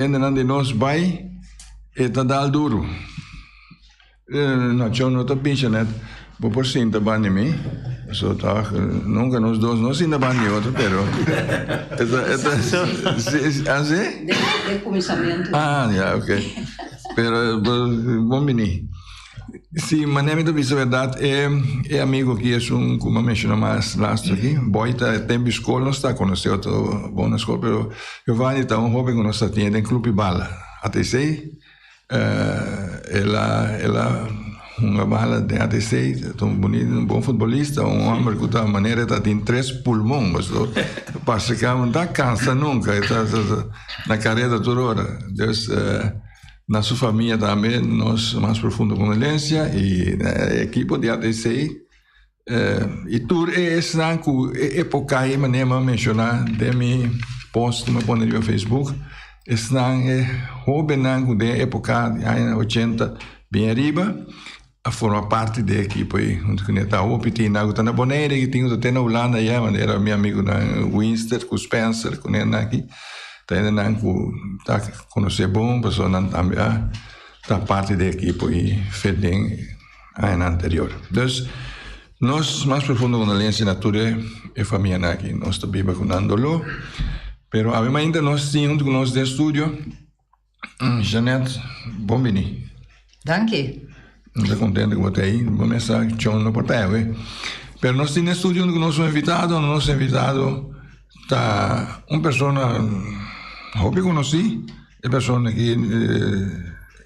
en dan de nos bij, eta dal duro. No, yo no te pinche net, por cinta bani mi, so tak, nunca nos dos, no sin bani otro, pero, ¿así? De começamento. Ah, ya, ok. Pero, bom mini. Sim, mas nem muito isso é verdade. É amigo que é como mencionou mais last aqui. Boita tem escola, não está conhecendo outra boa escola, mas Giovanni está jovem que nós temos em clube bala. ATC, ela uma bala de ATC, tão bonito, um bom futebolista, homem que da maneira está tem 3 pulmões, passa que não está cansa nunca, está na carreira toda hora. Deus na sua família também, nós mais profundo condolência e a equipe de ADC e tudo esse ano época aí maneira mencionar de mi post que me põe no Facebook esse ano é jovem ano de época de anos 80 bem arriba a formar parte da equipe aí onde que está o PT na na boneira que tinha até na Holanda já era meu amigo na Winster com Spencer com ele aqui ainda não está conhecer bom, pessoa não também está parte da equipe e fez ano anterior. Então, nós mais profundo com a aliança natura é família aqui, nós também vacunando-lo, pero ainda nós temos com nós de estúdio, Jeanette, bom venir. Danke. Estou contente com você aí, vou começar John no portal, pero nós temos estúdio onde nós somos invitado está uma pessoa hobby conheci, é pessoa que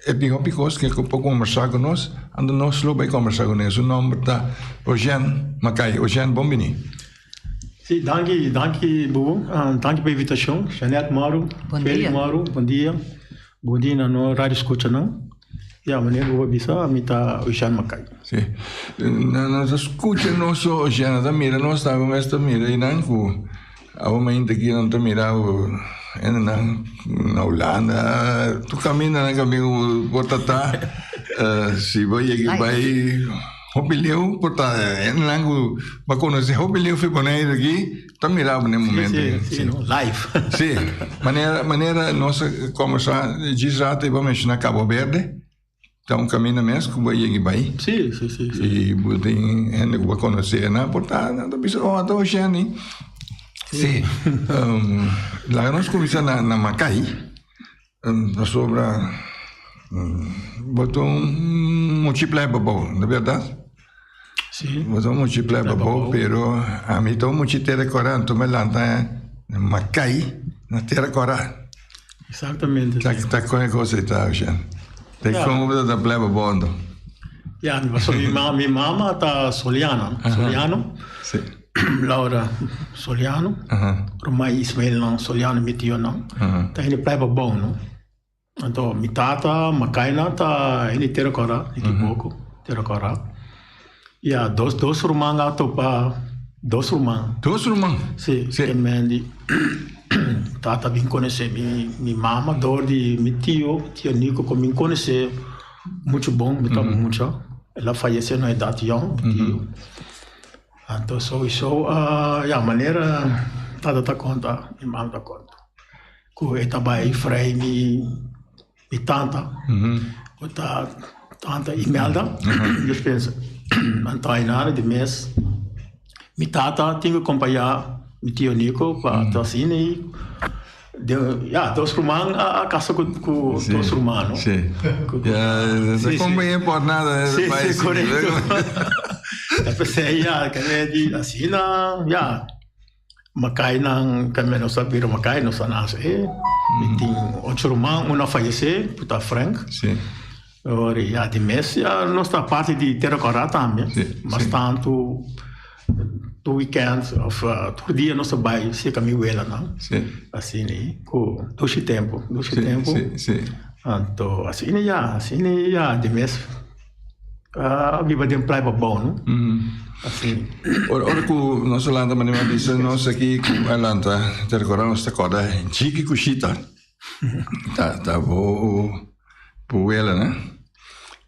é bem hobbycosa, que pouco conversar com nós, anda nós logo vai conversar com ele. O nome está Eugène Macai. Eugène, bom venir. Sim, danke, Bubu. Danke pela invitação. Jeanette Mauro, Félix Mauro, bom dia. Bom dia na rádio escuta, não? E a maneira que eu vou avisar, a mim está Eugène Macai. Sim. Nós escuta nosso Eugène, da mira, nós estávamos esta mira e não, a uma ainda que não está mirando na Holanda, tu caminha na caminho portata, se vai hobileu portata, não vai conhecer hobileu foi bonito aqui, tá mirando no momento. Sim, live. Sim, maneira nossa conversar, diz já te vamos mencionar Cabo Verde. Então, caminho mesmo, que vai ir vai. Sim. E tem gente que vai conhecer, na portata, não precisa, tô Eugène. Sim. Lá nós começamos na Macai, sobre botou multiplier babo, na verdade? Sim. Botou multiplier babo, pero a mim tô multiplier corã, tô me lanta na Macai, na terra corã. Exatamente. Tá com a coisa tá, Eugène. Tem como da pleba bondo. Ja, minha mama tá Soliano. Sim. Laura Soliano, Romai Ismail não, Soliano Mitio não, tá ele pleba bom, não? Então, minha tata, Macaina, tá ele teracora, equivoco, teracora. E a dois irmãos lá topa, dois irmãos. Sim, mendi. Tata bem conhecer minha mama, dor de meu tio Nico, como me conhecer muito bom, me tava muito. Ela faleceu na idade young, tio. Então, a maneira tá conta, minha mãe tá conta. Que eu trabalhei frei minha tanta, tanta Imelda, eu penso, não tá nada de mês. Minha tata tinha que acompanhar meu tio Nico para tá assim e dois irmãos a casa com dois irmãos. Sim. Já acompanhei por nada. Sim, correto. Pensei, que assim, Macai não, que não sabia Macai, não sabia nada. E tinha outro irmão, um faleceu, puta Frank. Sim. E de mês, nós está parte de Terracorá também. Mas tanto, do weekend, todo dia nós vai se caminho ela, não? Sim. Assim, com dois tempo. Sim. Então, assim, de mês. Viva de praia bom, não? Assim. Ora que nós Holanda, mas disse nós aqui com a Holanda, Terracorá, nós está corda, chique cuchita. Tá por ela, né?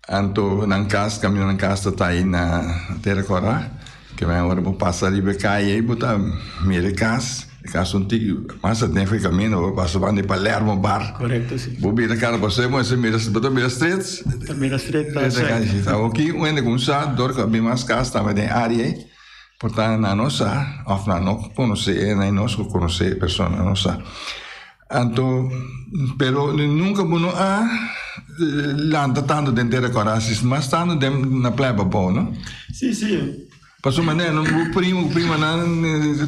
Anto na casa, caminho na casa tá aí na Terracorá, que vai agora vou passar ali cai aí botar mira casa, caso um tique, mas tem que caminho, passou para Palermo bar. Correto, sim. Vou vir cara para você, mas betul mira street. Também na street tá certo. Então aqui o ende começar, dor que bem mais casa estava tem área, portanto na nossa, ou na não conhecer, nem nós conhecer pessoa nossa. Então, pero nunca bueno lanta tanto dentro da coração, mas tanto na pleba bom, não? Sim, sim. Passou maneira, o primo na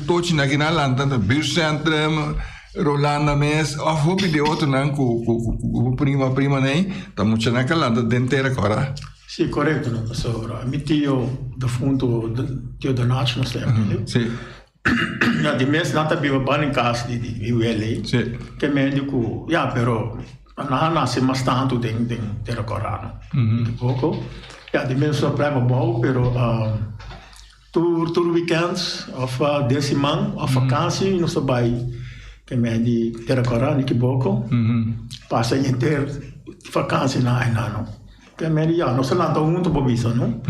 tochi na quina lanta, bir centro, Rolanda mes, of hopi de outro não, com prima nem, tá muito na calanda dentro da cora. Sim, correto, não, professor. Mi tio do fundo, tio do Nacho, não sei, Sim. Ja, die mensen dat hebben we in casa di ULA. Sì. Che medico, ja, però na se mas tanto den ter corano. Poco. Ja, die mensen so blijven bouwen, pero tour weekends of decimang of vakantie nog zo bij. Che medico ter corano che poco. Passa in ter vakantie na en ano. Che medico ja, no se lanta junto bobiso, no?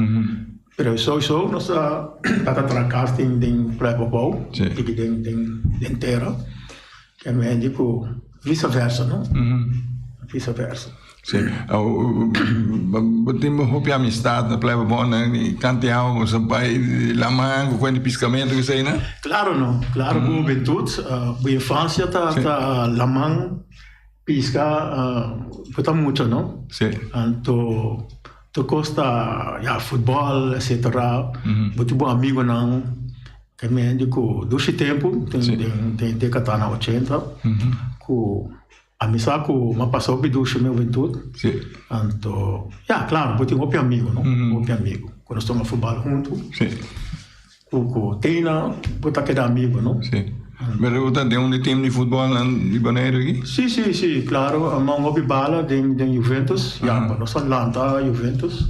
Pero sowieso, nós está atrás tem plebe bom, tem terra, que é médico vice-versa, não? Vice-versa. Sim. Temos uma amistade na plebe bom, né? Canteava, você vai lá mango, quando piscamento que sei, né? Claro, não. Claro, juventude, a infância tá lá mango, pisca, puta muito, não? Sim. Então tu gosta ja futebol etc. Muito bom amigo não que me digo doce tempo tem década na 80 com amizade com uma passou por doce meu juventude então ja claro muito bom amigo não bom amigo quando estamos futebol junto com Tina botar que amigo não mas você tem time de futebol de Bonaire aqui? Sim, claro. A mão de bala de Juventus, já, para nós Atlanta, Juventus.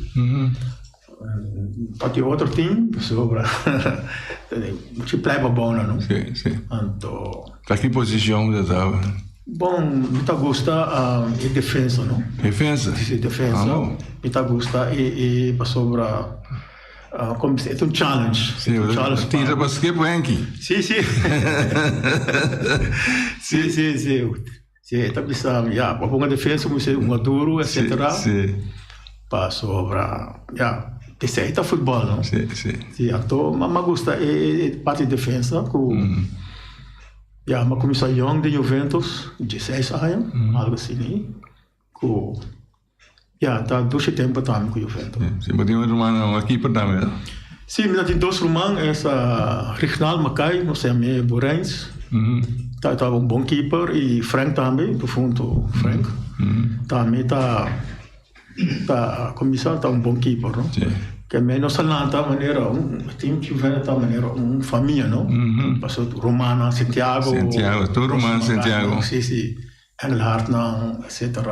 Para outro time, sobre te pleba bom, não? Sim. Então. Para que posição você estava? Bom, me gosta defesa, não? Defesa? Sim, defesa. Me gosta e para sobre como se é challenge. Sim, tira basquete aqui. Sim. Sim, tá pensando, já, para uma defesa, você duro, etc. Sim. Para sobre, já, aceita futebol, não? Sim. Então, mas gosta parte de defesa, com, já, mas começou young de Juventus, 16 anos, algo assim, com ja, tá dois tempos também com o Juventus. Sim, mas tem um irmão aqui para também. Sim, mas tem dois irmãos, essa Reginald Macai, não sei, meu Borens, tá um bom keeper e Frank também, do fundo Frank, também tá começando tá um bom keeper, não? Sim. Que menos salanta maneira time que vem da maneira família, não? Passou Romana, Santiago, todo Romana, Santiago. Sim. Engelhard não, etc.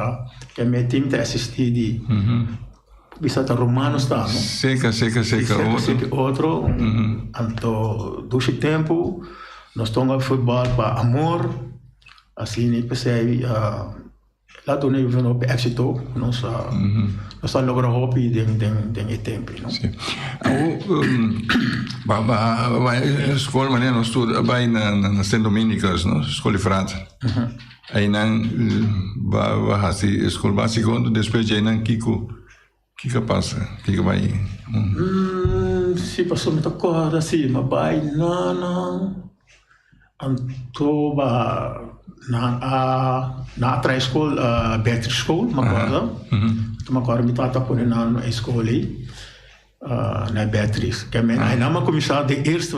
Que meu time te assistir bisa tá Romano está, não? Seca. Outro. Então, doce tempo, nós estamos futebol para amor, assim, percebe, lá do nível vendo êxito, nós logramos hobby de tempo, não? Sim. Vai escola, mas nós estuda, vai na Saint Dominicus, não? Escola de França. Aí não vai assim, escola básica, depois de aí não que passa, que vai. Se passou muita coisa assim, mas vai não, então na outra escola, Beatriz School, uma coisa, então agora me tá pondo na escola aí. Na Beatriz, que aí não começar de eerste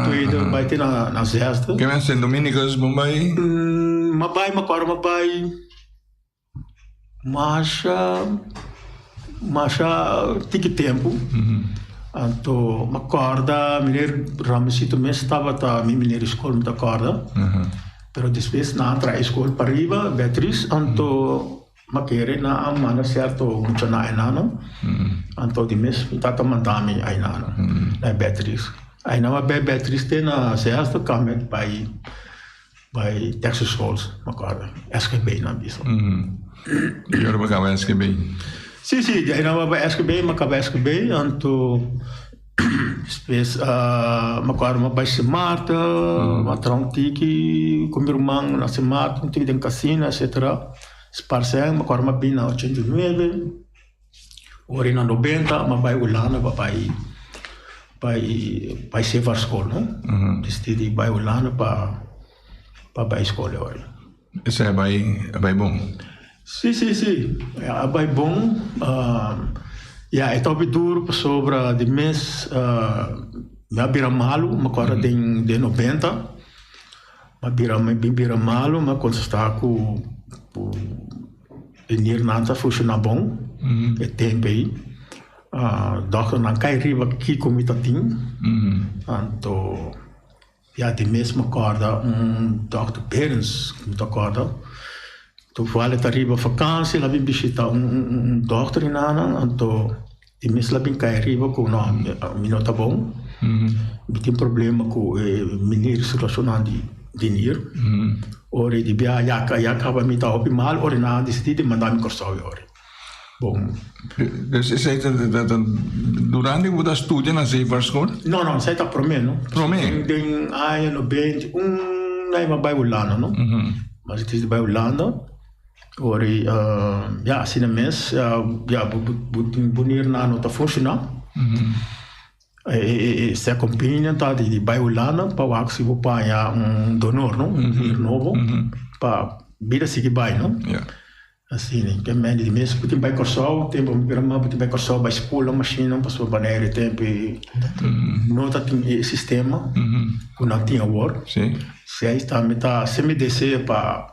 tweede, vai ter na zesde. Que é Saint Dominicus, Bombay? Mabai, mas tique tempo. Então, me acorda, menino Ramesito mesmo estava menino escola me acorda. Pero depois na outra escola para riba, Beatriz, então makere na mana certo muito na enano. Então de mês tata mandami aí nano. Na Beatriz. Aí na Beatriz tem na sexta caminho by Texas Schools, makarda. SGB na bisa. Agora vai acabar SGB. Sim, aí na SGB, macaba SGB, então Depois, agora vai se mata, matrão tiki, com meu irmão na se mata, tiki de casino, etc. Sparsem, agora bem na 89, ora na 90, mas vai ulana, vai ser para a escola, não? Decidi vai ulana para a escola agora. Isso é vai bom? Sim, vai bom. É tão duro sobre de mês, me vira malo, mas agora de 90, me vira malo, mas quando está com dinheiro nada funciona bom, é tempo aí. Doctor não cai riba aqui como está tem, então de mês me acorda Dr. Berens, me acorda. Tu fala tá riba vacância, lá vem visitar doctor em Nana, então de mês lá vem cair riba com não tá bom. Tem problema com mineiro situacional de dinheiro. Ora de bia ya acaba me tá mal, ora na decidi de mandar me cursar agora. Bom. Durante o studio na Zeevar School? Não, sai tá promeno. Promeno? Tem aí no bem, não vai Holanda, não? Mas it is vai Holanda. Ora, assim na mês, bonir na nota funcionar. Se a companhia tá de vai Holanda, para o se vou pagar donor, não? Novo, para vida seguir vai, não? Assim, que é meio de mês, porque vai cursar, tempo porque vai cursar, vai escola, machine, passou banheiro, tempo, não tá tem sistema, que não tinha work. Sim. Se aí está, se me descer para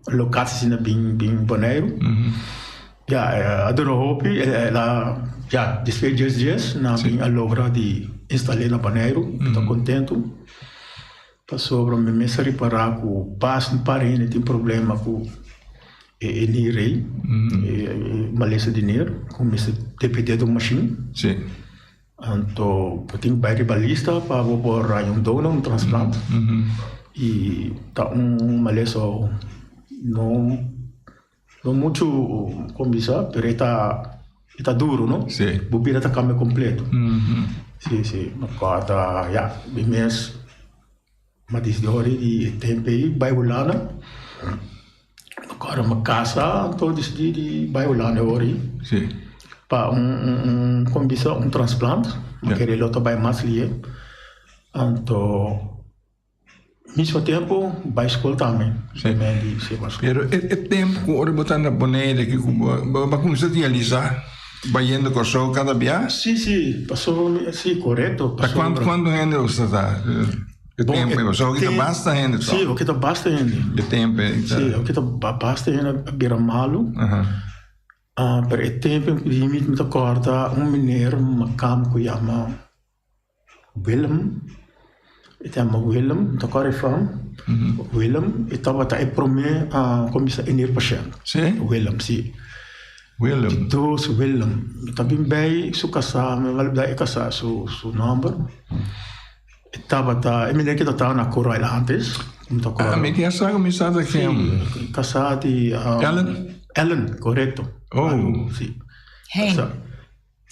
local assim bem banheiro, adoro hope, ela depois de dias, na bem a logra de instalar na banheiro, estou contente. Passou para me reparar que o passo no parente tem problema com ele rei, maleza de dinheiro, comecei a depender da machine. Sim. Então, eu tenho que ir balista para pôr um transplante. E tá maleza não muito como isso, mas está duro, não? Sim. O bira tá câmbio completo. Sim. Agora, bem mês. Mas desde hora de tempo aí, vai Holanda. Agora uma casa, então decidi de vai Holanda agora. Sim. Para condição, transplante. Mas querer outro vai mais ali. Então, mesmo tempo, vai escola também. Sim. Mas é tempo que ora botar na boneira que vai começar a realizar. Vai indo com o show cada viagem? Sim, passou, sim, correto. Quando ainda você está? O tempo, só que basta ainda. Sim, o que basta ainda. O tempo. Sim, o que basta ainda vira malo. Para o tempo, limite me acorda mineiro, cam que chama Willem. Ele chama Willem, me acorda Willem, e estava até primeiro começar a ir paciente. Sim? Willem, sim. Willem. Então, Willem, também bem, se casar, me vai dar casar seu número. Eu me lembro que estava na Coral antes. Me que essa começada aqui é casada de Ellen, correto. Sim.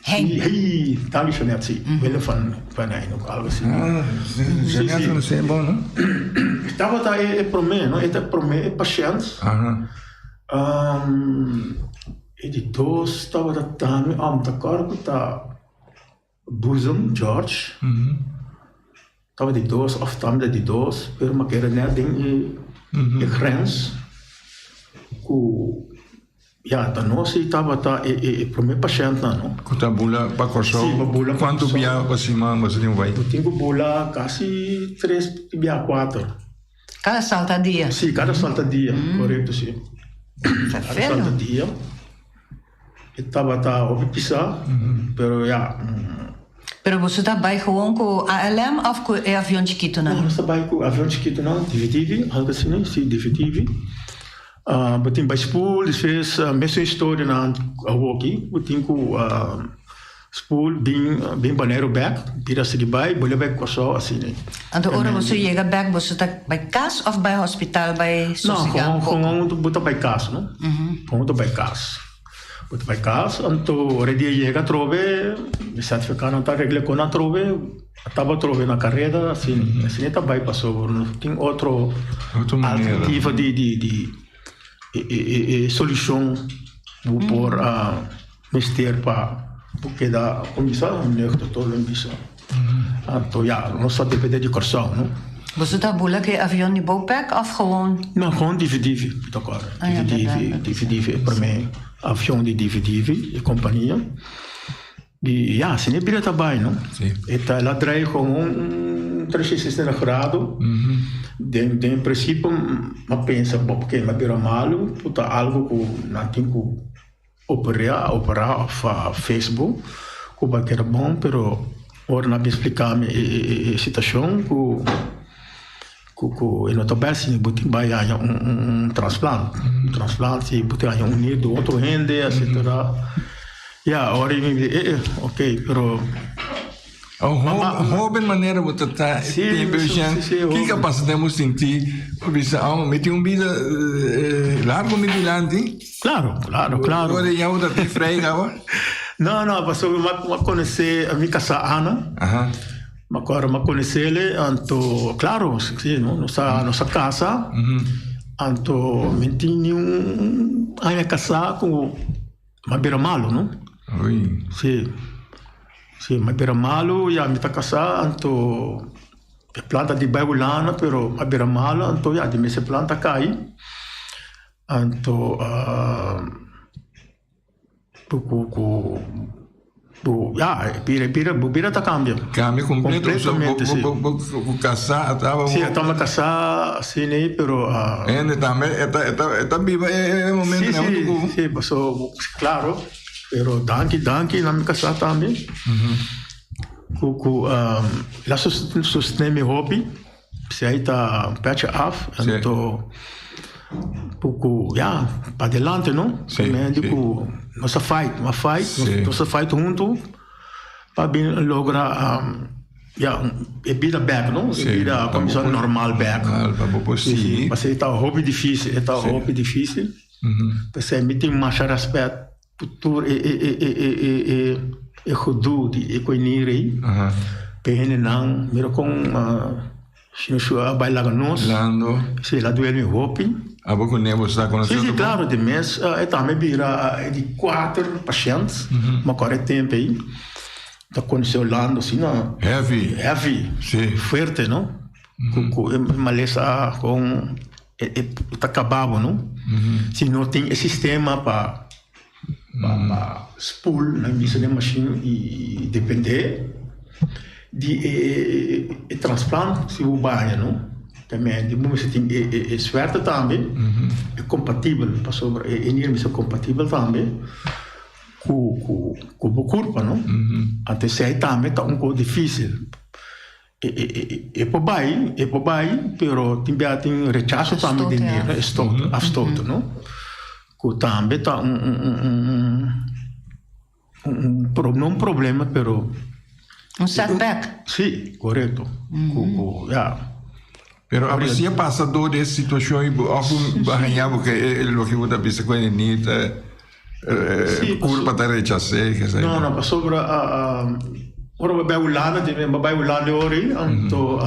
Hey, tá me chamando assim. Ele foi aí no algo assim. Janete não sei bom, não? Estava para mim, não? Era para mim paciente. E dois estava também, tá claro que tá Bosom George. Estava de dois, of também de dois, pero uma que era nem de grens. Da nossa estava para mim paciente não. Quanta bula para correr? Sim, bula. Quanto via você vai? Eu tenho bula quase 3 via 4. Cada salta dia? Sim, cada salta dia, correto sim. Cada salta dia. Estava a pisar, pero Pero você trabalha com ALM ou com avião chiquito, não? Não, trabalho com avião chiquito, não. Dividive, algo assim, sim, dividive. Eu tenho mais spool, fez a mesma história na aqui. Eu tenho spool, bem banheiro back, vira se de bai, bolha back com só assim, né? Então, ora você chega back, você está by casa ou by hospital, by social? Não, com botar by casa, não? Com botar by casa. Put vai casa, anto redia chega trove, mi certificato non ta regle con a trove, tava trove na carreira, assim tá vai passou, tem outro alternativa de solução por mister para porque da comissão não é todo a missão. Anto não só depende de coração, não? Você tá bula que avião de Bopec of gewoon? Não, gewoon dividive, agora. Dividive para mim, avião de dividive e companhia. E se nem bilhete também, não? Sim. Então ela traz com 360 graus. De princípio, eu penso, porque me vira malo, puta algo que não tem que operar a Facebook, que vai ser bom, pero ora não me explicar a situação que no tabel se botin vai um transplante, se botin unir do outro rende, etc. Ora me ok, pero Houve maneira você tá que capaz temos sentir bisa meti vida largo midilante. Claro. Agora já o da frega agora. Não, passou a conhecer a minha casa Ana. Agora me conhecer ele, anto claro, sim, nossa casa, anto mentini a minha casa com uma beira malo, não? Sim, uma beira malo e a minha casa, anto planta de baigulana, pero uma beira malo, anto de mesa planta cai, anto Bira tá cambia completamente o casar estava estava casar assim né pero também está viva é momento sim passou claro pero danke na minha casa também lá sustém meu hobby se aí tá patch off então pouco para adelante não digo nossa fight junto para bem lograr vida back não vida comissão normal back para ser tá hobby difícil você me tem mais respeito futuro e hudud e coinire pene não miro com Sinusua bailar nós, se lá do meu hobby. A pouco nem está conhecendo? Sim, claro, de mês, também vira de 4 pacientes, mas agora tempo aí, está conhecendo lá, assim, não? Heavy, forte, não? Com maleza, com está acabado, não? Se não tem sistema para spool na missa de machine e depender de transplante se o banho não também de momento tem suerte também é compatível para sobre é compatível também com o corpo não até se aí também tá pouco difícil é por baixo pero tem rechaço também de dinheiro afstoto não que também tá não problema pero setback. Sim, correto. Pero a pessoa passa por essa situação e barranhar porque o que você pensa com ele nita culpa da rechaçar que sei. Não, passou para ora baulada ori, então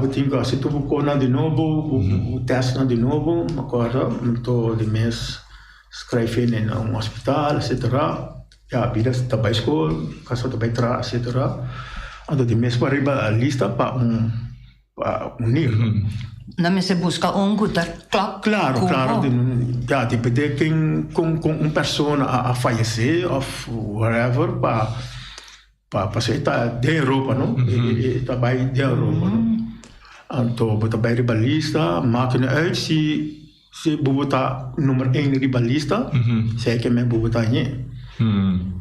botinho se tu buscou de novo, o teste de novo, agora então de mês escreve em um hospital, etc. Vida está para escola, casa está para trás, etc. Então, de mês para arriba a lista para unir. Não se busca Claro. Depende com uma pessoa a falecer ou whatever para ser da Europa, não? Está bem da Europa, não? Então, está bem arriba a lista, máquina uit se botar número 1 arriba a lista, sei que me botar aí.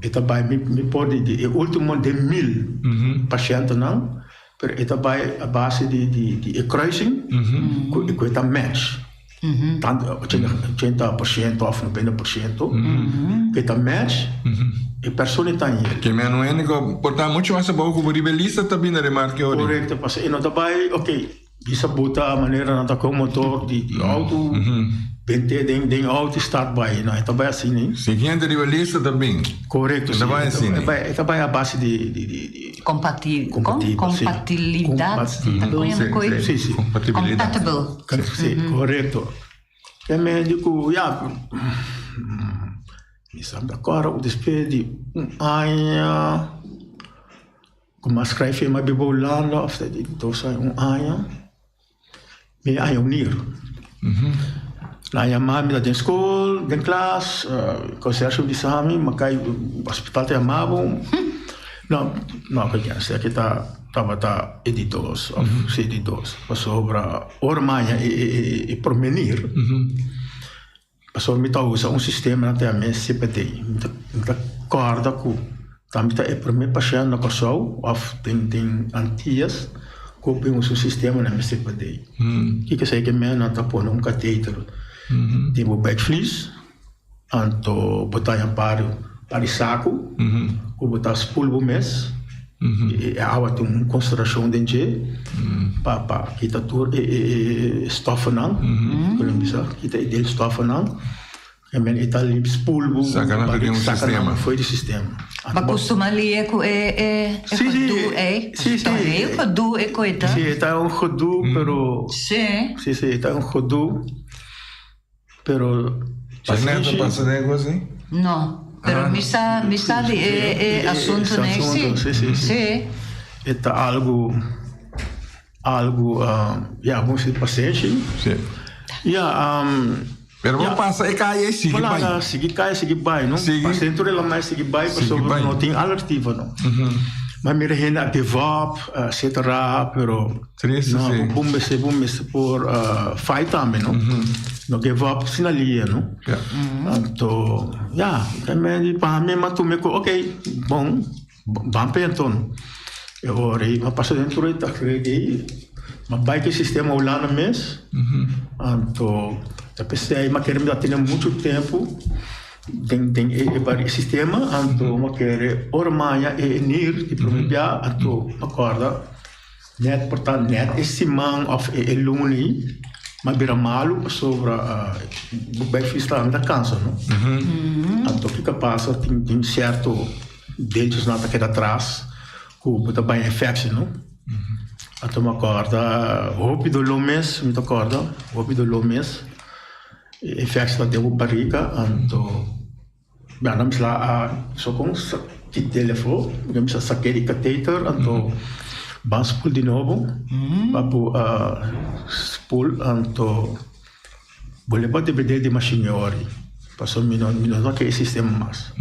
Eta vai me pode de último de 1000 pacientes não, pero eta vai a base de cruising, que eta match, tanto 80% ou 90%, que eta match, e pessoa está aí. Que me não é nem portar muito mais bom como ribelista também na remarque hoje. Correto, porque e não tá vai, ok, isso bota a maneira não tá com motor de auto. tem auto start by, não, então vai assim, né? Seguinte rivalista também. Correto, Então vai assim, né? Então vai a base de compatibilidade. Sim. Compatibilidade. Compatible. Sim, correto. Que médico, me sabe agora o despede ano, como escreve uma bibolanda, of de 2 ano, me ano unir. Na yamami da escola, da classe, conselho de sami, makai hospital te amava. Não, que tá editores, editores, sobre ormanha e pormenir. Passou me tá usa sistema até a mês CPD, me corda com também tá primeiro paciente na pessoa, tem antias, copia um sistema na CPD. Que sei que menos tá pondo catéter. Tem o backflies, anto botar em para saco, ou botar spulbo mês, e a água tem uma concentração de gente, para kita tur estofa não, como diz, kita ideal estofa não, e men ita limp spulbo, sistema, foi de sistema. Mas costuma ali é do é coisa. Sim, está um rodo, pero sim, está um rodo. Pero mas neta passa de algo assim? Não, pero me sabe assunto, né? Sim. Está algo vamos dizer paciente. Sim. Pero vamos passar e cair seguir vai. Seguir vai, não? Paciente ele mais seguir vai, porque não tem alternativa, não. Mas me renda DevOps, etc. Pero não, vamos por fight também, não? No DevOps sinalia, não? Então, também para mim mas tu me ok, bom, vamos então. Eu orei, mas passou dentro da rede, mas vai que sistema lá no mês. Então, eu pensei, mas quero me ter muito tempo. Tem sistema, então uma quer ormanha e nir de promedia, então acorda net portanto net esse man of luni, mas vira malo sobre o benefício da câncer, não? Então o que passa tem certo dentes na que atrás, que bota bem efeito, não? Então acorda rápido o mês, me acorda rápido o mês, efeito da deu barriga, então vamos lá só com que telefone, vamos a sacar o catéter, então vamos por de novo, para spool, então vou levar DVD de machine ori, passou não que sistema mais,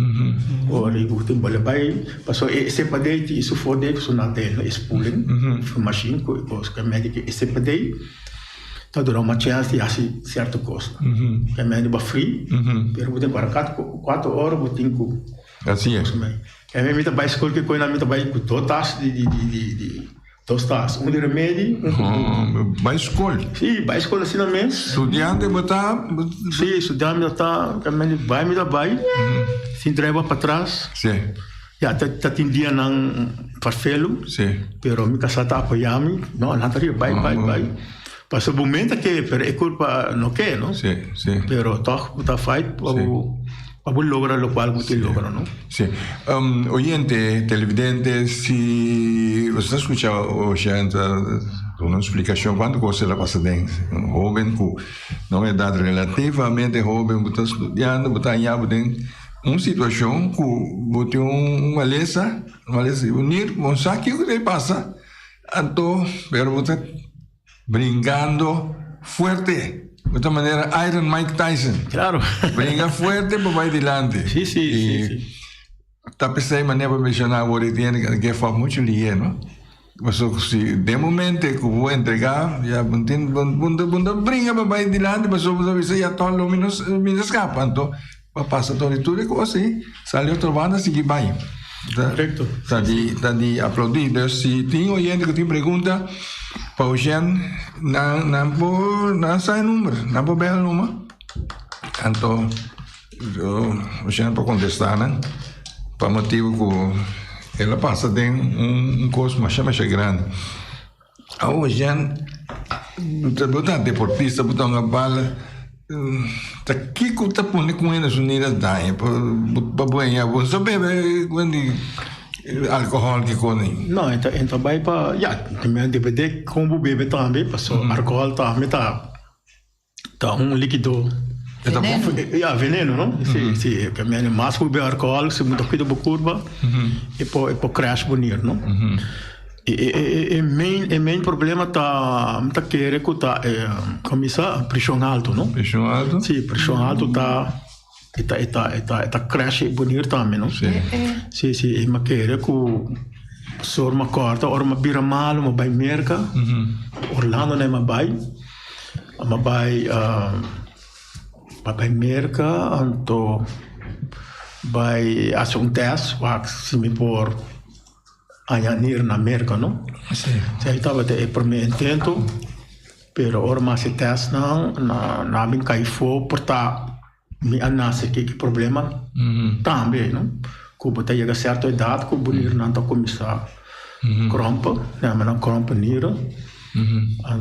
ori o tempo levar, passou esse padete isso for de isso não tem spooling, machine que médico esse padete tá durando uma chance de assim certo custo. Que é meio free, pero você para 4 horas você tem que assim é. É mesmo tá mais escolher que coisa na vai com todas de tostas, um de remédio, vai escolher. Sim, vai escolher assim na mês. Estudante botar. Sim, estudante botar, também vai, se entrega para trás. Sim. Já tá tem dia não farfelo. Sim. Pero me casata apoiami, não, não tá vai. Passou o momento que é culpa não quer, não? Sim. Pero toch está fight para lograr lo cual você logra, não? Sim. Oyente, televidente, se você escuta hoje uma explicação quando você lá passa dentro, jovem com não é idade relativamente jovem, está estudando, está em uma situação que você uma lesa unir, não sabe o que passa, então, pero você brincando fuerte, de esta manera Iron Mike Tyson. Claro. Brinca fuerte para vai adelante. Sí. Tá pensando em maneira para mencionar agora que faz muito lié, não? Mas se de momento que vou entregar, já bunda brinca para vai adelante, mas você já está lo menos escapa, então para passar tudo que assim, saiu trovando seguir bem. Correcto. Tá de aplaudir. Se tem oyente que tem pergunta, para o Jean, não sai número, não pode ver o número. Então, o Jean pode contestar, né? Para motivo que ela passa tem custo mais grande. O Jean, botar deportista, botar uma bala, tá que tá pondo com eles unidas daí para banhar você bebe quando álcool que conem não então vai para também depende como bebe também passou álcool também tá líquido veneno não se que é mais que bebe álcool se muito cuida da curva e pode crash bonito não o main problema tá querer que tá começa pressão alto não pressão alto sim pressão alto tá crash bonito também não sim mas querer que sor uma corta or uma bira mal uma vai merca Orlando né uma vai merca então vai fazer teste se me por añadir na merca, não? Sim. Se estava por mim intento, pero ora mais se teste na mim cai for portar me anase que problema também, não? Como tá chega certa idade, como bonir não tá começar crompa, né? Mas não crompa nira,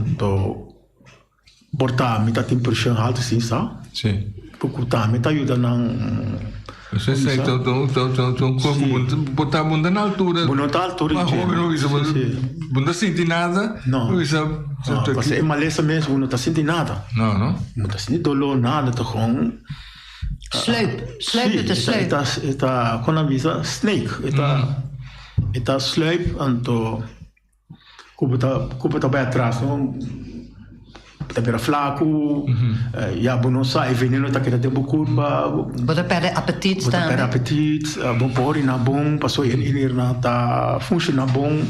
então portar me tá tem pressão alta sim, sabe? Sim. Porque também tá ajuda não você sei corpo botar bunda na altura na altura mas não isso bunda sente nada não isso porque é maleza mesmo não tá sentindo nada não tá sentindo dolor nada tá com sluip está com a visa snake está sluip então cuba tá bem atrás não tá bem flaco já não sai veneno tá querendo tempo curva bota perde apetite também perde apetite bom por na bom passou ir na tá funciona bom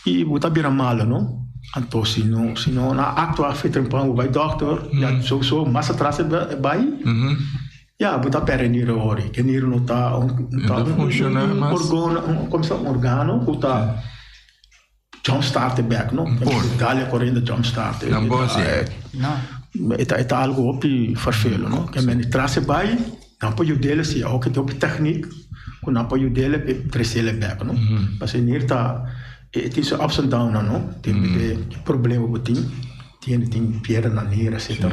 e bota bem mal não então se não na actua feito um vai doctor já sou mais atrás vai já bota perde niro ori que niro não tá funciona mais como se um organo bota jumpstart back, não? Galha correndo jumpstart. Não pode é algo opi farfelo, não? Que me traz vai, não apoio dele se o que tem opi técnica, com apoio dele crescer back, não? Mas nele tá tem ups and down, não? Tem problema botin, tem piedra na nera, etc.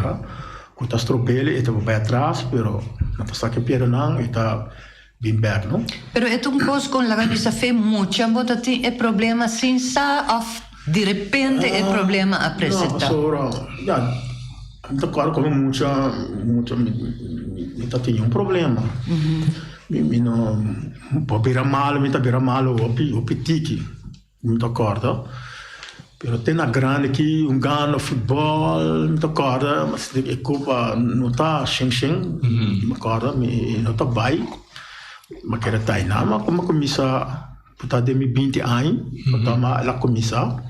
Com tá estropele, e tá vai atrás, pero não tá saque piedra não, e tá bem back, não? Pero é um coisa com la cabeça fe muito, bota tem é problema sem sa of de repente é problema apresenta. Não, já tá claro como muito tá tem problema. Me não pode virar mal, o pitiki, muito acorda. Pero tem na grande aqui gano futebol, muito acorda, mas a culpa não tá xing, me acorda, não tá bem. Mas quero estar na mas como começar putar de 20 anos putar mas ela começar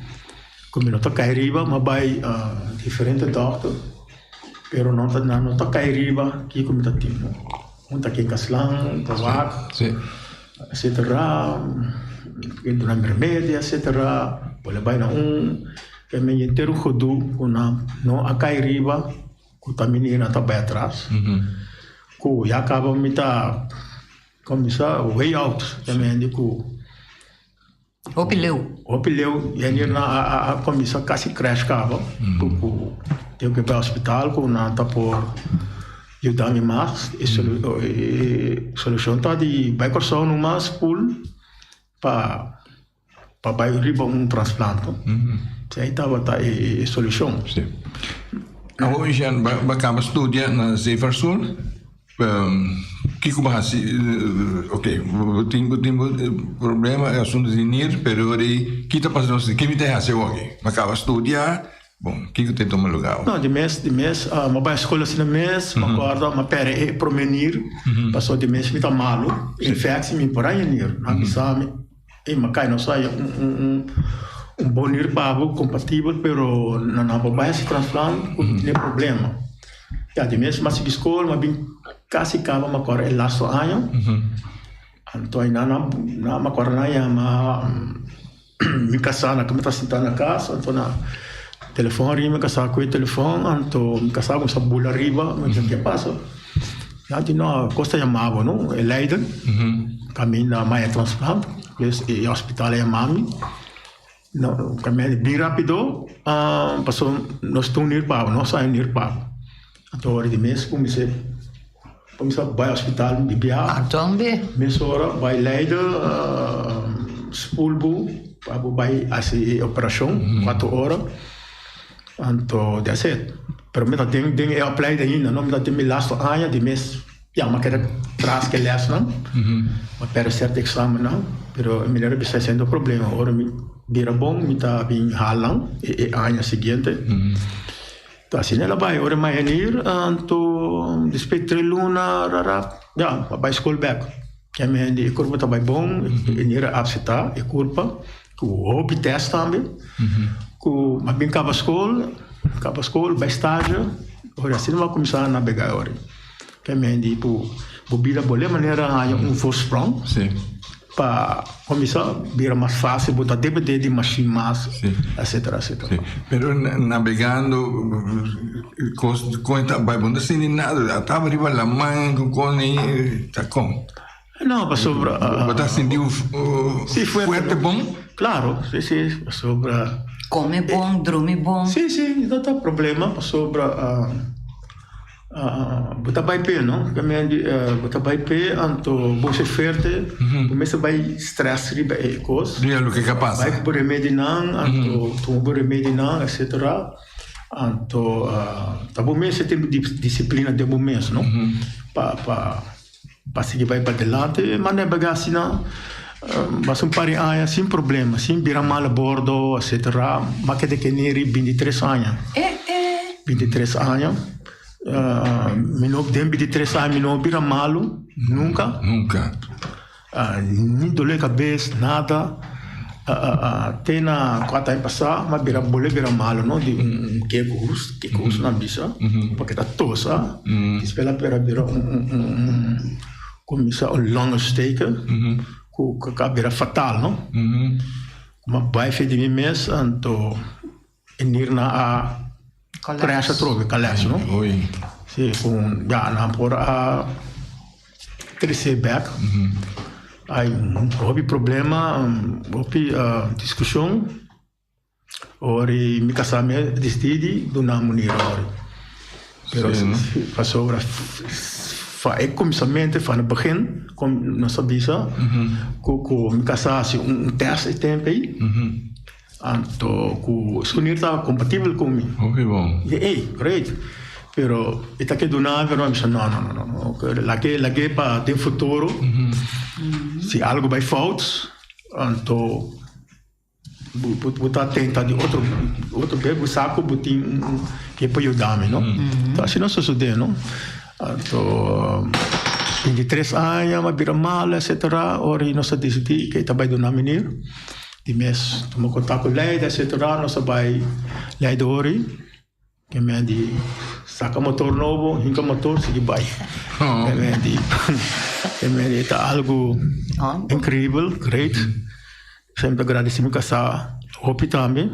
como não tá cairiba mas vai diferente doctor pero não tá cairiba que como tá tendo tá aqui caslang tabaco etc indo na remédio etc pode vai na que me inteiro rodo não a cairiba que tá menina tá bem atrás que já acaba me tá começar o way out também digo o pileu e aí na começar quase crash cava porque tenho que ir para o hospital com na tá por ajudar-me mais e solução tá de vai cortar no mais pool para vai riba transplante aí tava tá a solução sim hoje já acaba estudia na Zefersul que como assim ok tem problema é assunto de nir pero aí que tá passando que me tem a ser ok mas acaba estudar bom que tem toma lugar não de mês uma boa escola assim mês uma guarda uma pere promenir passou de mês me tá malo infecção me por aí nir não sabe e mas cai não sai bom nir pago compatível pero não vai se transplante não tem problema já de mês mas escola mas bem quase acaba uma cor el lasto ano então aí na uma cor na me casar na como tá sentado na casa então na telefone me casar com o telefone então me casar com essa bula riba mas o que passa já de não costa chamava não é Leiden caminho na Maia Transplante e hospital é Mami não caminho bem rápido passou nós estamos nirpavo nós saímos nirpavo Então, hora de mês, comecei vai ao hospital, bibia. Também. Mês hora, vai Leiden, spoelboel, vai fazer operação, 4 horas. Então, that's it. Pero me tem é apply ainda, não me tem me last ano de mês. Ja, mas quero traz que les não. Mas para certo exame não. Pero me lembro que está sendo problema. Ora me vira bom, me tá bem halang e ano seguinte. Então assim ela vai, ora mais ir, então depois 3 luna, já, vai school back. Que me de curva tá bem bom, e nira abseta, e curva, com hobby test também. Com mas bem cava school, vai estágio. Ora assim vai começar a navegar agora. Que me de por bobila boa maneira voorsprong. Sim. Para começar vira mais fácil, botar DVD de machine mais, etc. Sim. Pero navegando com vai bom assim nada, estava arriba la mão com tá com. Não, para sobre. Botar sentiu fuerte bom? Claro, sim, sobre. Come bom, dorme bom. Sim, não tem problema, para sobre. Botar vai pé, não? Também botar vai pé, então você ferte, começa vai stress riba e coisa. Dia o que capaz. Vai por remédio não, então tomar remédio não, etc. Então, tá bom mesmo tem disciplina de bom mesmo, não? Para seguir vai para delante, mas não é bagaço não. Mas pari aia sem problema, sem virar mal a bordo, etc. Mas que de que neri 23 anos. 23 anos. Mino tempo de 3 anos, mino vira malo, nunca. Nem dole cabeça, nada. Tem na 4 anos passar, mas vira malo, não? De que curso na bisa, porque tá tosa. Espera para virar começar long steken, que vira fatal, não? Mas vai fazer de mês, então, ir na crash troca, calés, não? Oi. Sim, com já na por a crescer back. Aí houve problema, houve discussão. Ori me casamento decidi do namo nira ori. Pero passou para é começamento, para no begin, como nós sabia, com me casasse teste tempo aí. Então, o sonho estava compatível comigo. Ok, bom. Great. Pero, ita que do nada, não, não. Lagi para ter futuro. Se algo vai faltar, então, botar tenta de outro bebo saco, botin que pode ajudar-me, não? Então, assim não sucede, não? Então, 23 anos, mas vira mal, etc. Ora, nós decidimos que está vai do nome de mês, tomou contato com o Leida, etc. Nós vai Leida ori, que me di saca motor novo, hinca motor, se vai. Que me di tá algo incrível, great. Sempre agradecemos que essa roupa também.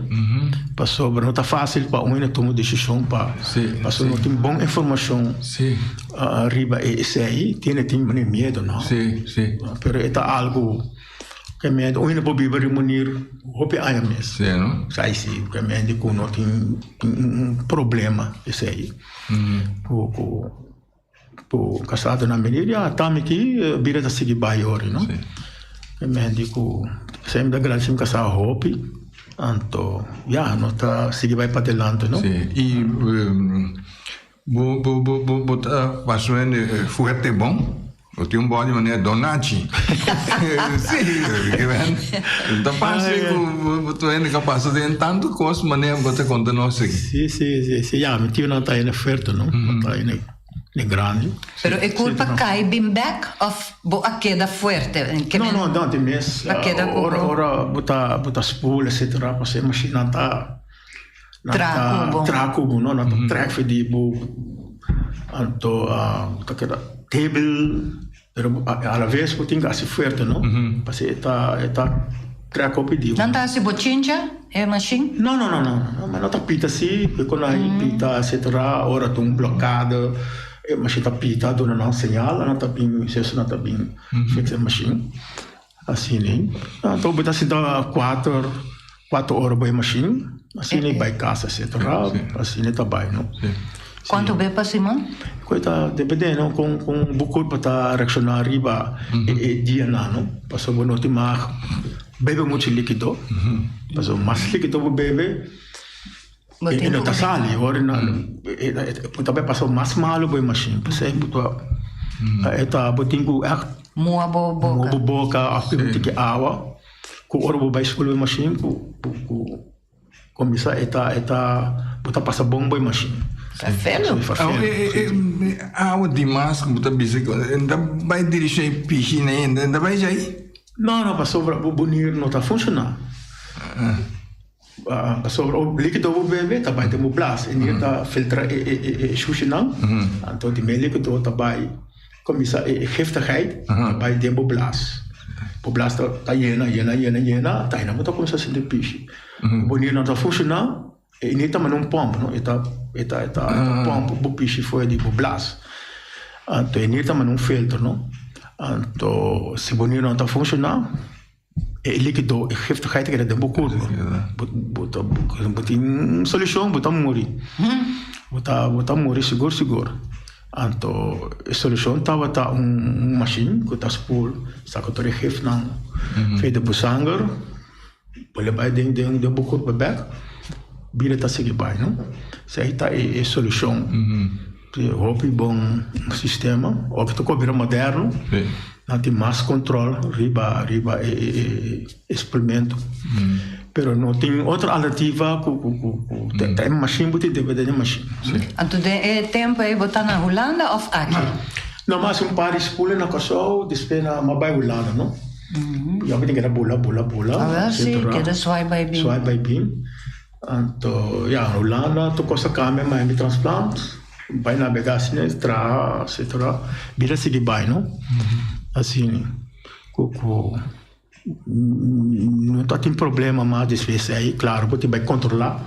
Passou, não tá fácil para um tomar decisão para passou não tem boa informação. Arriba esse aí, tem medo, não? Sim. Pero é algo que me da uma boa remunir roupa aí mesmo. Sim, não? Sai sim, que me da com não tem problema esse aí. Po casado na menina, tá aqui vira da seguir baiori, não? Que me da com sempre agradecemos casar roupa. Então, não tá seguir vai para delante, não? Sim. E botar passou fuerte bom. Eu tinha um bode maneira Donati. Sim, que vem. Então passa que tu ainda capaz de tanto coisa maneira botar conta nossa aqui. Sim. Me tinha não tá aí na oferta, não? Tá aí na grande. Pero é culpa cai bem back of a queda forte. Não, tem mês. Ora botar spool, etc. Para ser machina tá tracubo, não? Não track de bo. Então, tá que table. Pero a la vez eu tinha que ser forte, não? Porque está crack pedido. Não está se bochincha, é machine? Não. Mas não está pita assim, porque quando a pita, etc. Ora tem bloqueado, a machine está pita, dona não sinal, não está bem, se não está bem, fixa a machine. Assim, né? Então, botar assim, dá 4 horas para a machine, assim, vai casa, etc. Assim, está bem, não? Quanto bebe, Simon? Coisa, depende, não, com buku para reaccionar riba e dia não, passou bom noite mas bebe muito líquido, passou mais líquido bebe e não tá sali, agora não, também passou mais malo bem machine, passei buto, eta botingo Mua boca, a pergunta que água, com hora bo baixa bem machine, com começa eta botar passa bom bem machine. Perfeito. Demais, como está dizendo, ainda vai dirigir piscina ainda vai já ir? Não, passou o bonito não está funcionando. Passou o líquido o bebê, tá vai ter o blast, ele está filtrar e funcionando. Então de meio líquido tá vai começar a heftigheid, vai ter o blast. O blast tá llena, tá indo muito começar a sentir piche. O bonito não está funcionando. E nem também não pompa, não? Eta pompa, o piche foi de blast. Então, nem também não filtro, não? Então, se o bonito não está funcionando, e líquido, e giftigheid que é de boa bota uma solução, bota morrer. Bota morrer, seguro. Então, a solução estava machine, que está spool, está com todo o gift, não? Feito de sangue, pode levar dentro de boa bebê. Bira tá seguir bem, não? Se aí tá a solução, houve bom sistema, ou que tu cobra moderno, não tem mais controle, riba experimento, pero não tem outra alternativa, tem machine, você deve ter machine. Então é tempo aí botar na Holanda ou aqui? Não, mas par de escola na Kosovo, depois na Mabai Holanda, não? Já tem que era bola. Ah, sim, que era swipe by beam. Então, Holanda, tu costa câmera, mas me transplante, vai na bagagem, etc. Vira seguir bem, não? Assim, não tá tem problema, mas às vezes aí, claro, você vai controlar.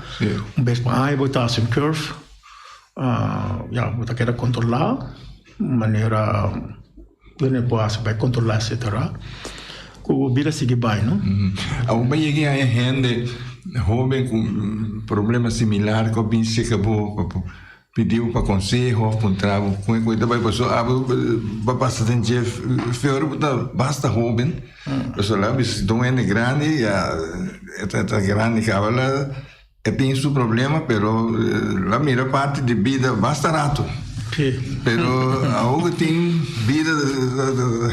Um beijo para aí, botar assim curve, você quer controlar, maneira, você vai controlar, etc. Vira seguir bem, não? Ao bem que a gente jovem com problema similar que eu pensei que pediu para conselho, para um trabalho, com vai para passar tempo basta jovem, pessoal lá se não é grande, é grande que ela tem seu problema, pero a maior parte de vida basta rato. Pero algo tem vida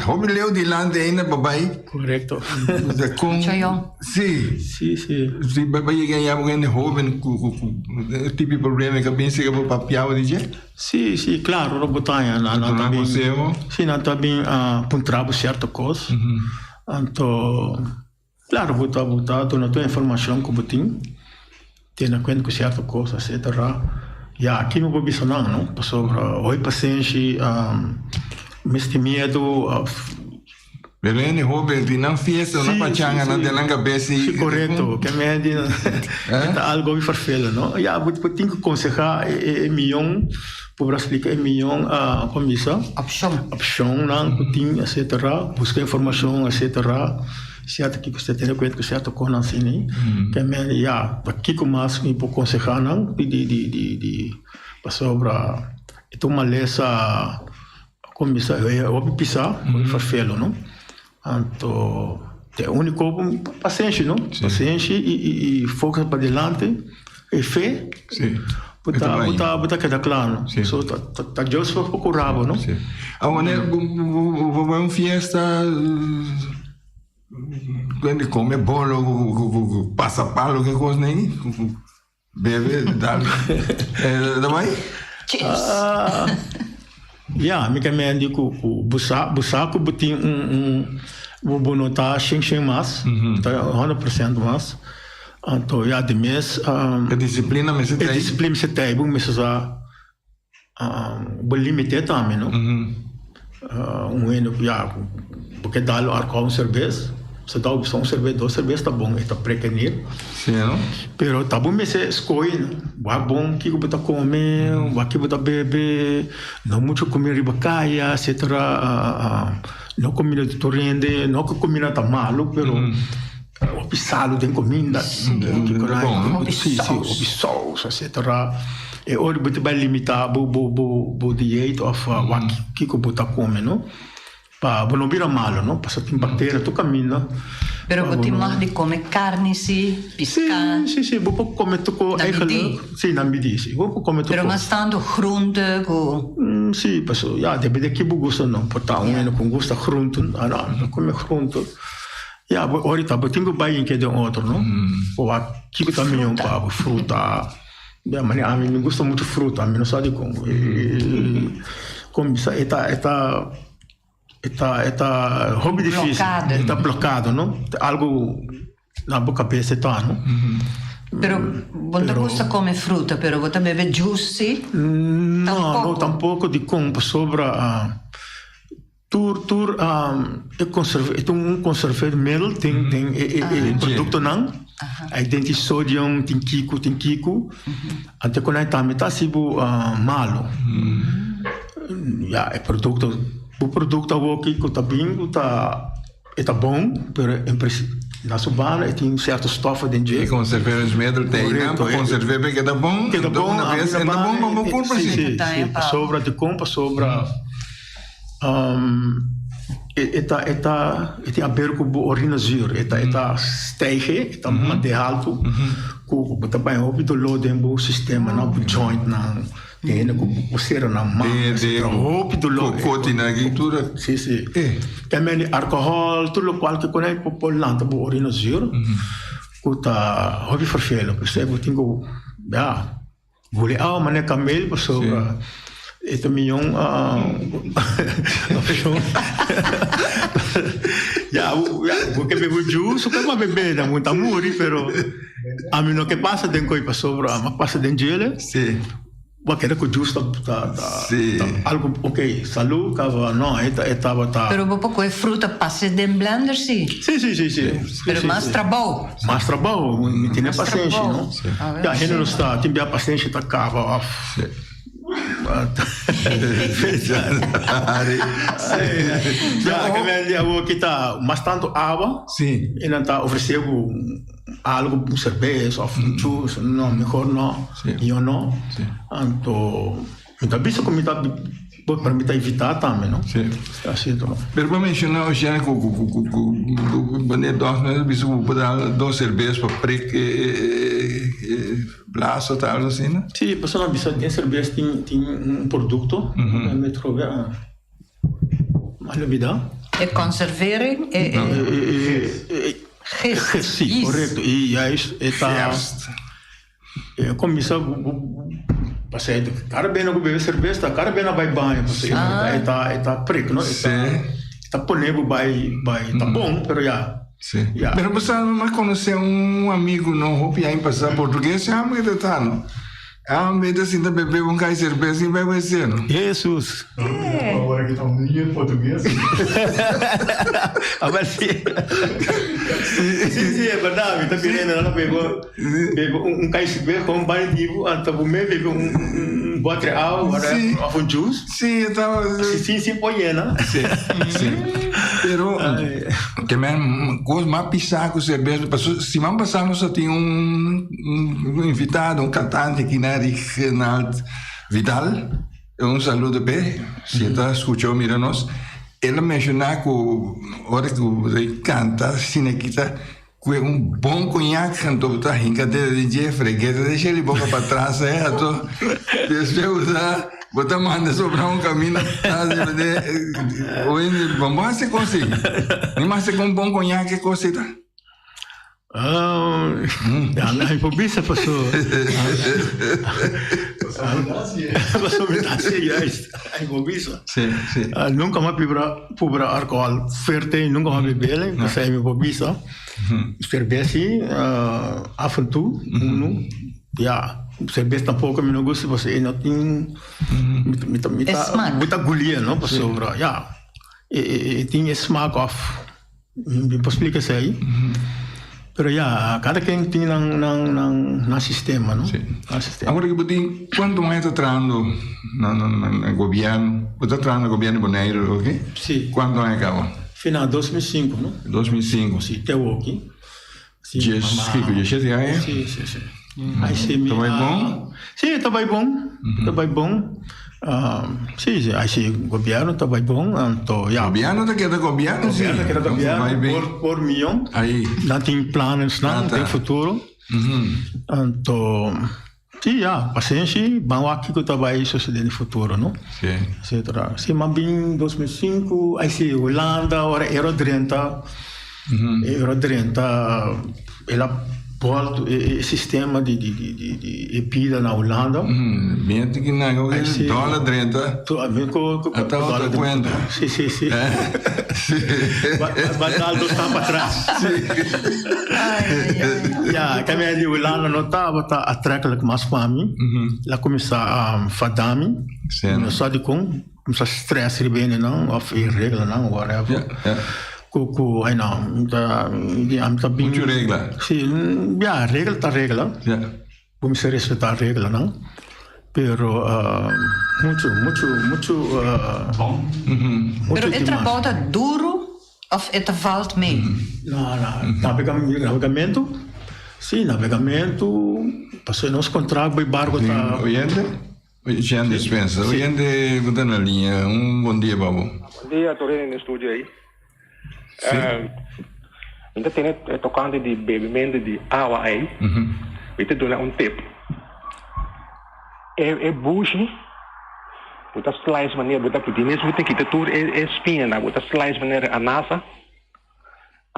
jovem leu de lá ainda papai. Correto. Sim, papai ganhar alguém jovem com tipo de problema que pensa que vou papiar de jeito. Sim, claro, não botar na também. Sim, não também para um trabalho certo coisa. Então, claro, botar toda a informação que botin, ter na conta com certa coisa, etc. Aqui no Bobiçanã, não? Sobre o paciente, este medo. Pero é jovem, de não fiesta, não pachanga, não tem nada cabeça. Sim, correto. Que é medo, algo me farfela, não? Eu tenho que aconselhar, é milhão, para explicar, é milhão, como isso? Opção, não, putin, etc. Buscar informação, etc. Certo que você tem que certo com assim, que é aqui como mais me pode aconselhar não de sobre então uma lesa como isso eu pisar o felo não então é único paciente não paciente e foca para diante e fé botar cada claro so tá just for procurado não agora vou fiesta quando come bolo, passa palo, que coisa nem bebe, dá vai? Me caminho de busaco, botin vou notar 100 mais, 100% mais. Então, de mês. A disciplina me se tem. A disciplina me se tem, mas já limite também, não? Ano, porque dá o arco cerveja. Se dá opção cerveja, 2 cervejas tá bom, está prevenir. Sim, não? Pero tá bom, mas é escolha. Vai bom que você comer, vai que você beber, não muito comer ribacaia, etc. Não comer de torrente, não que comer tá malo, pero o pisalo tem comida, bom, o sauce, etc. E ora você vai limitar o dieta of o que você come, não? Para não virar malo, não? Para tem bactéria, tu caminha. Pero você mais de comer carne, sim, pescar. Sim, vou comer tu com eigenlijk, sim, na medida, sim, vou comer tu. Pero mas tanto groente, sim, pessoal, já depende que você gosta, não? Portanto, um com gosta groente, não come groente. Ja, ahorita eu tenho bem que de outro, não? Ou aqui que também é para fruta. Ja, mas a mim me gusta muito fruta, a mim não sabe como. Como isso está hobby difícil, está bloqueado, não? Algo na boca cabeça está, não? Pero você gosta de comer fruta, pero você bebe juice? Não, tampouco de como sobra. É um conservador mel, tem produto não, aí tem sódio, tem kiko, até quando está metade sibo malo, é produto, o produto aqui que está bem, está bom, mas na subana tem certo estofa dentro. E conservar os medros tem, não? Para conservar bem que está bom, que está bom, uma vez ainda bom, mas bom corpo assim. Sobra de compra, sobra eta aberto com orinazir, eta stijgen, eta materiaal com bota bem o do load em sistema na joint na tem com cera na mão, o do load cotina agricultura, sim, também álcool, tudo o qual que quando é populante o orinazir, cuta hobby vervelen, percebe? Tenho vou ler a maneira camel para sobra. Ito yung porque bebo juice, que uma bebida muito amori, pero a mim não que passa den coi para sobra, mas passa den gelo. Sim. Porque com juice tá algo ok, saúde, cava não, estava tá. Pero pouco é fruta passa den blender sim. Sim. Pero mais trabalho. Mais trabalho, me tem paciência, não? Já a gente não está, tem bem paciência tá cava. Que está bastante água e não está oferecendo algo cerveja ou juice, não, melhor não, eu não. Então, então isso como está para me evitar também, não? Sim. Está certo. Pero para mencionar hoje que o banheiro nós bicho para dar cerveja para preque blaso tal assim, né? Sim, pessoal, bicho tem cerveja tem produto, me trouxe a vida. É conserveren Sim, correto. E isso está como isso passei do cara bem no beber cerveja, cara bem na vai banho, você está preto, não? Está ponego vai tá bom, pero já. Sim. Pero você não conhece amigo não, hope aí passar português, já me tá não. Medo assim de beber cai cerveja e vai conhecer, não? Jesus. Agora que tá em português. Mas sim, é verdade. Está querendo, ela pegou cai cerveja com banho de anta comer, pegou botre água, um juice. Sim, estava. Sim, põe, né? Sim. Pero também coisa mais pisar com cerveja, se vamos passar nós só tinha invitado, cantante aqui na Reginald Vidal, saludo bem, se está escutando, mira-nos, ele mencionou que a hora que ele canta, sinequita, que bom conhaque, então está rincadeira de Jeffrey, que deixa ele boca para trás, então, deixa usar, botar manda sobre caminho, vamos a se conseguir, mas se com bom conhaque, cosita. A hipobisa passou. Passou metade, a hipobisa. Sim. Nunca mais pubra álcool forte, nunca mais beber, porque é hipobisa. Cerveja, afantu, cerveja tampouco me não gosta, você não tem muita agulha, não, para sobra. Tem smack off. Me explica isso aí? Pero cada quem tem na sistema, não? Sim. Agora que você, quando mais está trabalhando no governo, você está trabalhando no governo Bonaire, ok? Sim. Quando é acaba? Final de 2005, não? 2005. Sim, até aqui. Sim, que é? Sim. Aí sim, Tá bom? Sim, tá bom. Sim, aí sim, governo tá bom. Então, já. Governo da que da governo? Governo que tá Vai bem. governo por milhão. Aí. Não tem planos, não tem futuro. Então, sim, já, paciência, vamos aqui que vai suceder no futuro, não? Sim. Etc. Sim, mas em 2005, aí sim, Holanda, Euro 30, ela volta o sistema de EPIDA na Holanda. Bem que não, dólar 30. Até outra conta. Sim. Badaldo está para trás. Já, que a minha de Holanda não estava a treca com mais fome. Ela começou a fadame. Não só de como, começou a estresse bem, não, ou irregular, não, whatever. Aí não, tá bem. Muito regra. Sim, regra. Vamos respeitar a regra, não? Pero muito bom. Pero é trabalho duro ou é valt mee? Não, navegamento. Sim, navegamento. Passei nos contratos, o barco tá. Jean dispensa. Oyente, está na linha. Bom dia, Babu. Bom dia, estou no estúdio aí. Ainda tem tocando de bebimento de água aí. Então, dou tempo. É bucho. Botar slice maneira, botar pudim. Mesmo tem que ter tudo é espinha, né? Botar slice maneira a nasa.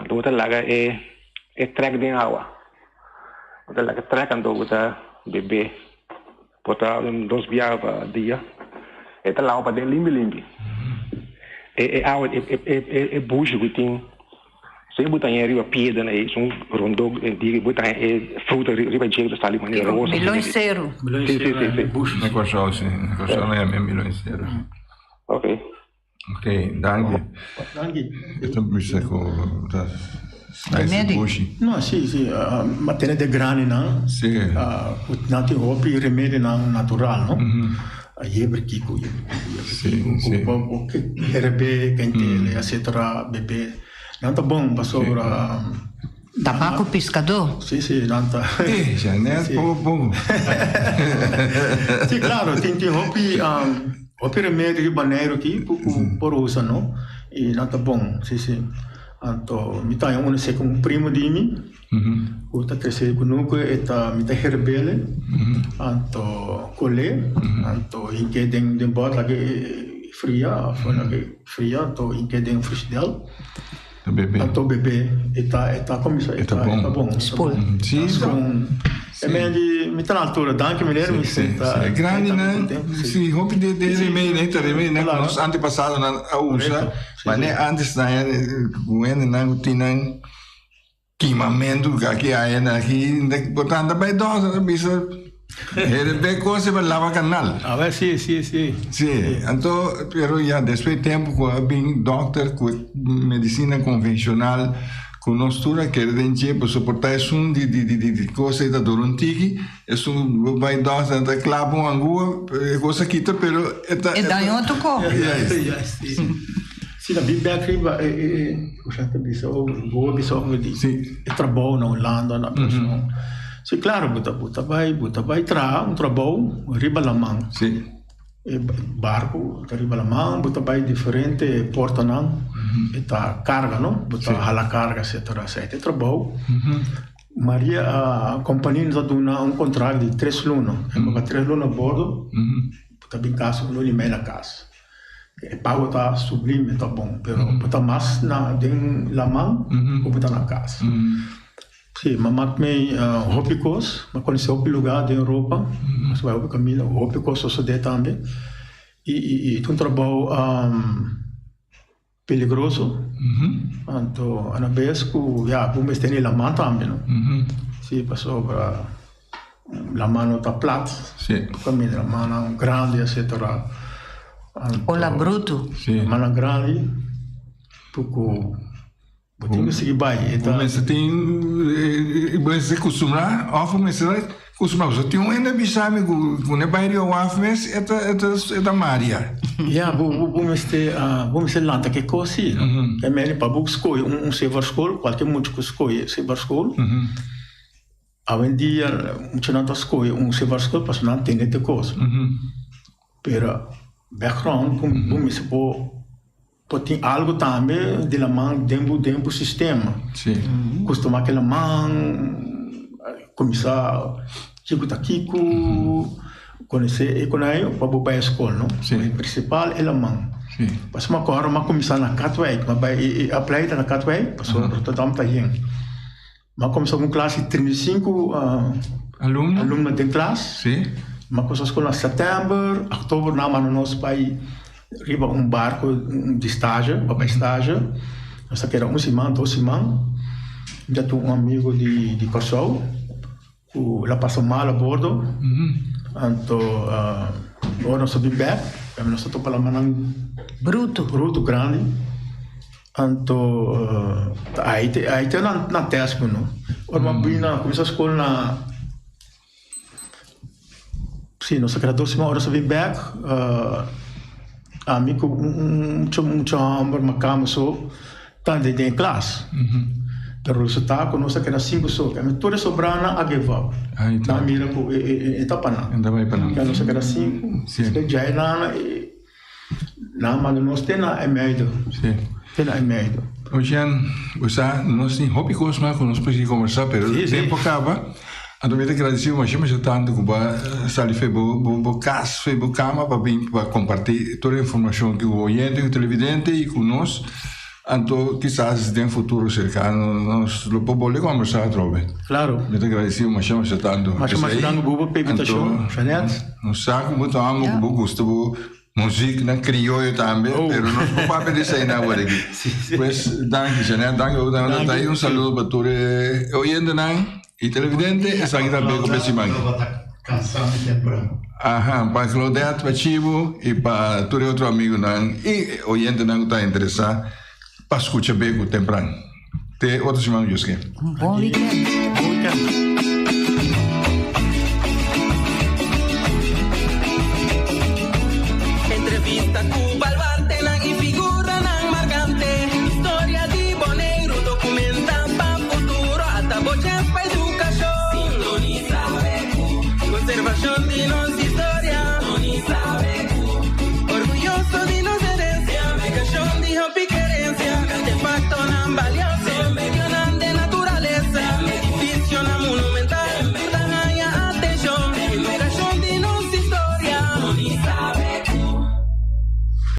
Então, botar lá é track de água. Botar lá track, então botar bebê. Botar 2 biar para dia. Então, lá para dentro limpe. É bucho que tem. Se eu botar em riba pedra, né? São rondog, digo, botar fruta riba de jeito está ali maneira rosa. Milonceiro. Sim. Bucho. Na Corsol, sim. Na Corsol não é mesmo milonceiro. Ok, danke. Eu estou pensando que bushi. Não, sim. Matéria de grana, não? Sim. Não tem roupa e remédio natural, não? Aí é briquico. Sim. O que herbe, quentele, etc. Bebê. Não tá bom, passou para... Tabaco pescador? Sim, não tá. Já não é pouco. Sim, claro, tem roupa remédio de banheiro aqui, por usa, não? E não tá bom, sim. Então, me tá um segundo primo de mim, o tá terceiro conosco, me tá herbele, então, colhe, então, em que tem bota que fria, então, em que tem frigideira. Então, bebê, está começando, está bom. Sim. É meio de me tá na altura, danke mulher, me senta. É grande, né? Sim, roupa de remédio, né? Nós antepassados a usa, mas né antes da quando não tinha queimamento que aqui, botando bem dosa, bisa. Era bem coisa para lavar canal. Sim. Sim, então, pero já depois de tempo com bem doctor com medicina convencional com nostura que era dentro para suportar de coisa da dorontique, isso vai dar da clavo angua coisa quita, pero é daí outro corpo. Sim, a Bíblia escreve o já tem isso, o bispo diz, trabalho na Holanda na pessoa. Sim, claro, buta vai trazer trabalho riba la mão. Sim. Barco riba la mão, buta vai diferente porta não, eta carga não, buta hala carga etc. Trabalho. Maria a companhia nos dá contrato de 3 lunas, porque 3 lunas a bordo, buta bem caso no e-mail na casa. É pago tá sublime, tá bom, pero buta mais na den la mão, ou buta na casa. Sim, mas me Hopicos, mas conheci outro lugar da Europa, mas vai o caminho, Hopicos sucede também, e um trabalho peligroso, então a vez que vamos ter a mão também, não? Sim, passou para a mão está plata, o caminho a mão grande, etc. Olá, bruto. Sim. A mão grande, pouco Tem que seguir bem. Você tem. Você costuma, ou você vai Kusma, so tinha ainda bisame com ne bairro wafmes eta Maria. Ja, vamos ser lanta que coisa. É melhor para buscar escolher silver school, qualquer muito que escolher silver school. Hoje em dia, muito não escolhe silver school, porque não tem nada coisa. Pero background, vamos ser por tem algo também de la mão dentro sistema. Sim. Costuma aquela mão começar Chico Taquico, conhecer economia para botar a escola, não? Sim. O principal é a mão. Sim. Mas uma coisa, mas começar na Catway, mas vai apply na Catway, passou Rotterdam tá aí. Mas começou com classe 35 alunos de classe. Sim. Mas começou a escola em setembro, outubro, na mano nosso pai riba barco de estágio, para estágio. Nós que era 2 semanas. Já tinha amigo de Kosovo. Ela passou mal a bordo, então agora nós subimos back, nós estamos para lá bruto grande, então aí tem na teste, não? Agora uma começou a escola sim, nós queremos 2 semanas, agora subimos back, amigo muito amor, uma cama só, tá de classe. O resultado, nós queremos 5 só. Mas toda sobrana a give up. Na mira com etapa não. Ainda vai para não. Nós queremos 5. Se já é na mas nós temos medo. Sim. Temos medo. Hoje nós temos hobby coisa mas nós precisamos conversar, pero o tempo acaba. Então eu agradeço mas já tanto que vai sair bo cas, bo cama para compartilhar toda a informação que o oyente, o televidente e conosco. Então, quizás em futuro cercano nós podemos conversar, Robert. Claro. Eu te agradeço, mas chama se tanto. Mas chama se tanto bobo para invitação, Janete. Não sabe muito amo, que gosto música na crioulo também, pero nós não podemos dizer nada aqui. Pois, danke, Janete, danke. Saludo para todos os ouvintes e televidentes. Essa aqui também com esse mangue. Cansado e temprano. Para Claudete, para Chivo e para todos os outros amigos e ouvintes que estão interessados. Para escutar bem o temprano. Até outra semana, José. Bom weekend. Entrevista Cuba al Bartelan y figura nan marcante. Historia de Boneiro documentan para futuro hasta bochas para